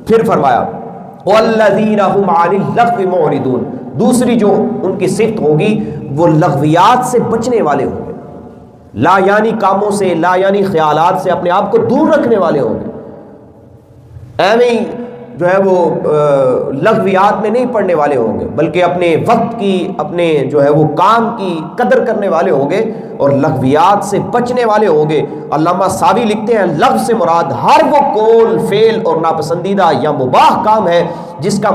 پھر فرمایا والذین هم عن اللغو معرضون، دوسری جو ان کی صفت ہوگی وہ لغویات سے بچنے والے ہوں گے، لا یعنی کاموں سے، لا یعنی خیالات سے اپنے آپ کو دور رکھنے والے ہوں گے، ایویں جو ہے وہ لغویات میں نہیں پڑنے والے ہوں گے، بلکہ اپنے وقت کی، اپنے جو ہے وہ کام کی قدر کرنے والے ہوں گے اور لغویات سے بچنے والے ہوں گے۔ علامہ ساوی لکھتے ہیں لغو سے مراد ہر وہ قول، فعل اور ناپسندیدہ یا مباح کام ہے جس کا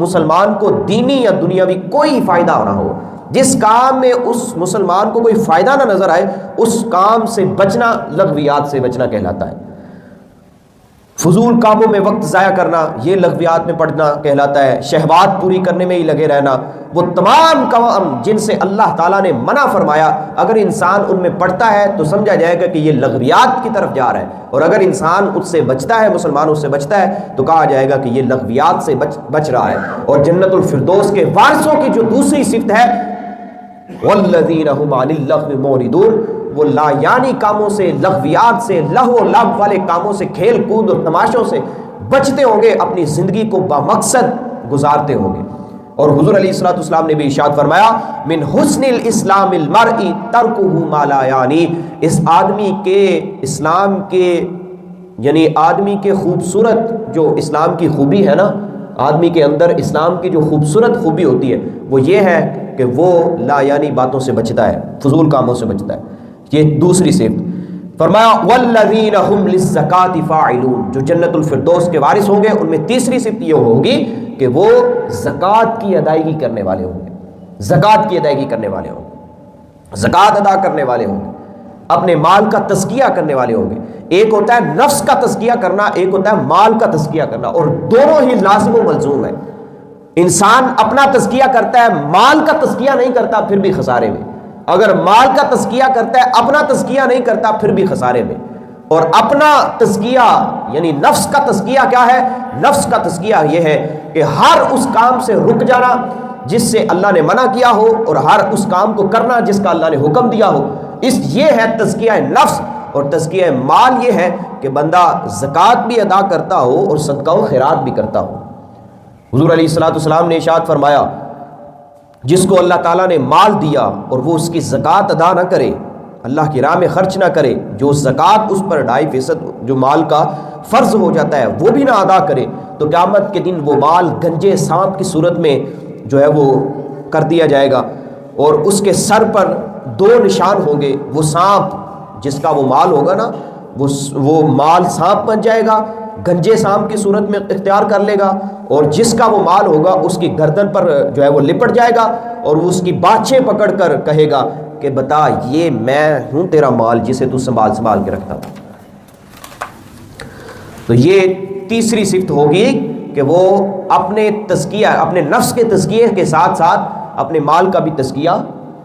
مسلمان کو دینی یا دنیاوی کوئی فائدہ نہ ہو، جس کام میں اس مسلمان کو کوئی فائدہ نہ نظر آئے، اس کام سے بچنا لغویات سے بچنا کہلاتا ہے۔ فضول کاموں میں وقت ضائع کرنا یہ لغویات میں پڑنا کہلاتا ہے۔ شہوات پوری کرنے میں ہی لگے رہنا، وہ تمام کام جن سے اللہ تعالیٰ نے منع فرمایا، اگر انسان ان میں پڑتا ہے تو سمجھا جائے گا کہ یہ لغویات کی طرف جا رہا ہے، اور اگر انسان اس سے بچتا ہے، مسلمان اس سے بچتا ہے، تو کہا جائے گا کہ یہ لغویات سے بچ رہا ہے۔ اور جنت الفردوس کے وارثوں کی جو دوسری صفت ہے والذین هم عن اللغو معرضون، وہ لا یعنی کاموں سے، لغویات سے، لہو و لعب والے کاموں سے، کھیل کود اور تماشوں سے بچتے ہوں گے، اپنی زندگی کو بامقصد گزارتے ہوں گے۔ اور حضور علیہ الصلوۃ والسلام نے بھی ارشاد فرمایا من حسن الاسلام المرء ترکہ ما لا یعنی، اس آدمی کے اسلام کے، یعنی آدمی کے خوبصورت جو اسلام کی خوبی ہے نا، آدمی کے اندر اسلام کی جو خوبصورت خوبی ہوتی ہے وہ یہ ہے کہ وہ لا یعنی باتوں سے بچتا ہے، فضول کاموں سے بچتا ہے۔ یہ دوسری صفت۔ فرمایا والذین هم للزکاۃ فاعلون، جو جنت الفردوس کے وارث ہوں گے ان میں تیسری صفت یہ ہوگی کہ وہ زکوٰۃ کی ادائیگی کرنے والے ہوں گے، زکوٰۃ کی ادائیگی کرنے والے ہوں گے، زکوٰۃ ادا کرنے والے ہوں گے، اپنے مال کا تزکیہ کرنے والے ہوں گے۔ ایک ہوتا ہے نفس کا تزکیہ کرنا، ایک ہوتا ہے مال کا تزکیہ کرنا، اور دونوں ہی لازم و ملزوم ہے۔ انسان اپنا تزکیہ کرتا ہے، مال کا تزکیہ نہیں کرتا، پھر بھی خسارے میں۔ اگر مال کا تزکیہ کرتا ہے، اپنا تزکیہ نہیں کرتا، پھر بھی خسارے میں۔ اور اپنا تزکیہ یعنی نفس کا تزکیہ کیا ہے؟ نفس کا تزکیہ یہ ہے کہ ہر اس کام سے رک جانا جس سے اللہ نے منع کیا ہو، اور ہر اس کام کو کرنا جس کا اللہ نے حکم دیا ہو، یہ ہے تزکیہ نفس۔ اور تزکیہ مال یہ ہے کہ بندہ زکوٰۃ بھی ادا کرتا ہو اور صدقہ و خیرات بھی کرتا ہو۔ حضور علیہ الصلوۃ والسلام نے ارشاد فرمایا جس کو اللہ تعالیٰ نے مال دیا اور وہ اس کی زکوٰۃ ادا نہ کرے، اللہ کی راہ میں خرچ نہ کرے، جو زکوٰۃ اس پر 2.5% جو مال کا فرض ہو جاتا ہے وہ بھی نہ ادا کرے، تو قیامت کے دن وہ مال گنجے سانپ کی صورت میں جو ہے وہ کر دیا جائے گا، اور اس کے سر پر 2 نشان ہوں گے۔ وہ سانپ جس کا وہ مال ہوگا نا، وہ مال سانپ بن جائے گا، گنجے سانپ کی صورت میں اختیار کر لے گا، اور جس کا وہ مال ہوگا اس کی گردن پر جو ہے وہ لپٹ جائے گا، اور وہ اس کی باچھیں پکڑ کر کہے گا کہ بتا یہ میں ہوں تیرا مال جسے تو سنبھال کے رکھتا تھا۔ تو یہ تیسری صفت ہوگی کہ وہ اپنے تزکیہ، اپنے نفس کے تزکیے کے ساتھ ساتھ اپنے مال کا بھی تزکیہ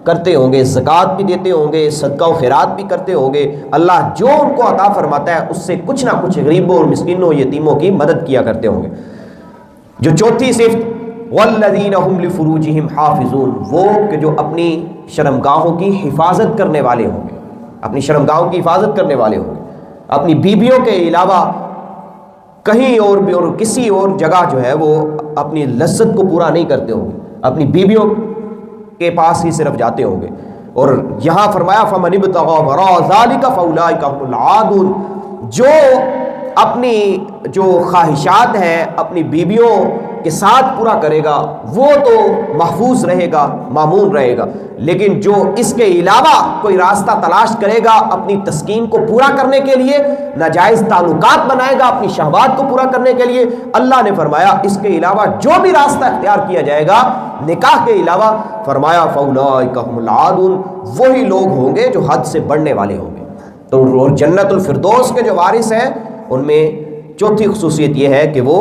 کرتے ہوں گے، زکوٰۃ بھی دیتے ہوں گے، صدقہ و خیرات بھی کرتے ہوں گے، اللہ جو ان کو عطا فرماتا ہے اس سے کچھ نہ کچھ غریبوں اور مسکینوں، یتیموں کی مدد کیا کرتے ہوں گے۔ جو چوتھی صفت والذین هم لفروجہم حافظون، وہ کہ جو اپنی شرمگاہوں کی حفاظت کرنے والے ہوں گے، اپنی شرمگاہوں کی حفاظت کرنے والے ہوں گے، اپنی بیویوں کے علاوہ کہیں اور بھی اور کسی اور جگہ جو ہے وہ اپنی لذت کو پورا نہیں کرتے ہوں گے، اپنی بیویوں کے پاس ہی صرف جاتے ہوں گے۔ اور یہاں فرمایا فمن ابتغى وراء ذلك فاولئک هم العادون، جو اپنی جو خواہشات ہیں اپنی بیویوں کے ساتھ پورا کرے گا وہ تو محفوظ رہے گا، مامون رہے گا، لیکن جو اس کے علاوہ کوئی راستہ تلاش کرے گا اپنی تسکین کو پورا کرنے کے لیے، ناجائز تعلقات بنائے گا اپنی شہوات کو پورا کرنے کے لیے، اللہ نے فرمایا اس کے علاوہ جو بھی راستہ اختیار کیا جائے گا نکاح کے علاوہ، فرمایا فاولئک هم العادون، وہی لوگ ہوں گے جو حد سے بڑھنے والے ہوں گے۔ تو اور جنت الفردوس کے جو وارث ہیں ان میں چوتھی خصوصیت یہ ہے کہ وہ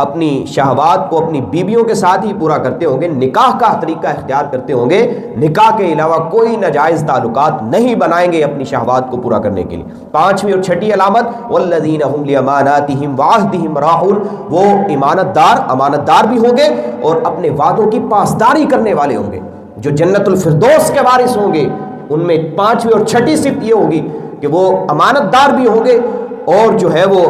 اپنی شہوات کو اپنی بیویوں کے ساتھ ہی پورا کرتے ہوں گے، نکاح کا طریقہ اختیار کرتے ہوں گے، نکاح کے علاوہ کوئی ناجائز تعلقات نہیں بنائیں گے اپنی شہوات کو پورا کرنے کے لیے۔ پانچویں اور چھٹی علامت والذین هم لاماناتہم وعہدہم راعون، وہ امانت دار بھی ہوں گے اور اپنے وعدوں کی پاسداری کرنے والے ہوں گے۔ جو جنت الفردوس کے وارث ہوں گے ان میں پانچویں اور چھٹی صفت یہ ہوگی کہ وہ امانت دار بھی ہوں گے اور جو ہے وہ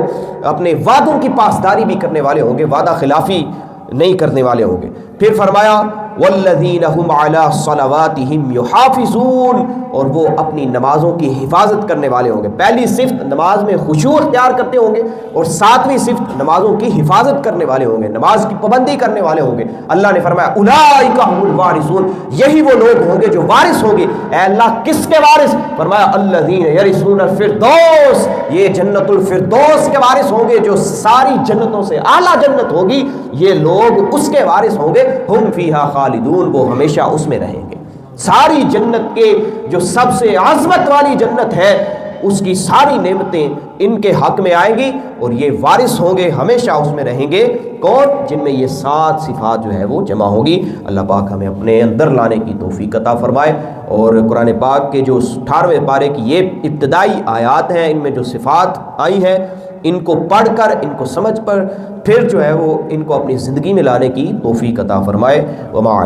اپنے وعدوں کی پاسداری بھی کرنے والے ہوں گے، وعدہ خلافی نہیں کرنے والے ہوں گے۔ پھر فرمایا والذین هم علی صلواتہم یحافظون، اور وہ اپنی نمازوں کی حفاظت کرنے والے ہوں گے۔ پہلی صفت نماز میں خشوع اختیار کرتے ہوں گے، اور ساتویں صفت نمازوں کی حفاظت کرنے والے ہوں گے، نماز کی پابندی کرنے والے ہوں گے۔ اللہ نے فرمایا اولئک هم الوارثون، یہی وہ لوگ ہوں گے جو وارث ہوں گے۔ اے اللہ کس کے وارث؟ فرمایا الذین یرثون الفردوس، یہ جنت الفردوس کے وارث ہوں گے، جو ساری جنتوں سے اعلیٰ جنت ہوگی، یہ لوگ اس کے وارث ہوں گے۔ ہم فیہا خالدون، وہ ہمیشہ اس میں رہیں گے۔ ساری جنت کے جو سب سے عظمت والی جنت ہے، اس کی ساری نعمتیں ان کے حق میں آئیں گی، اور یہ وارث ہوں گے، ہمیشہ اس میں رہیں گے۔ کون؟ جن میں یہ 7 صفات جو ہے وہ جمع ہوگی۔ اللہ پاک ہمیں اپنے اندر لانے کی توفیق عطا فرمائے، اور قرآن پاک کے جو 18ویں پارے کی یہ ابتدائی آیات ہیں، ان میں جو صفات آئی ہیں، ان کو پڑھ کر، ان کو سمجھ پر، پھر جو ہے وہ ان کو اپنی زندگی میں لانے کی توفیق عطا فرمائے۔ وما